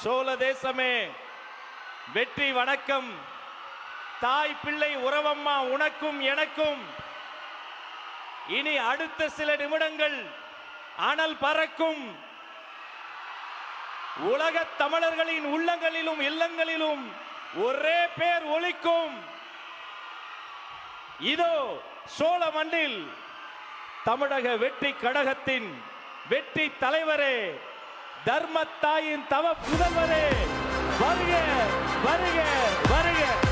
சோழ தேசமே வெற்றி வணக்கம். தாய் பிள்ளை உறவம்மா உனக்கும் எனக்கும். இனி அடுத்த சில நிமிடங்கள் அனல் பறக்கும். உலக தமிழர்களின் உள்ளங்களிலும் இல்லங்களிலும் ஒரே பேர் ஒலிக்கும். இதோ சோழ மண்ணில் தமிழக வெற்றி கழகத்தின் வெற்றி தலைவரே, தர்மத்தாயின் தவ புதல்வரே, வருக வருக வருக.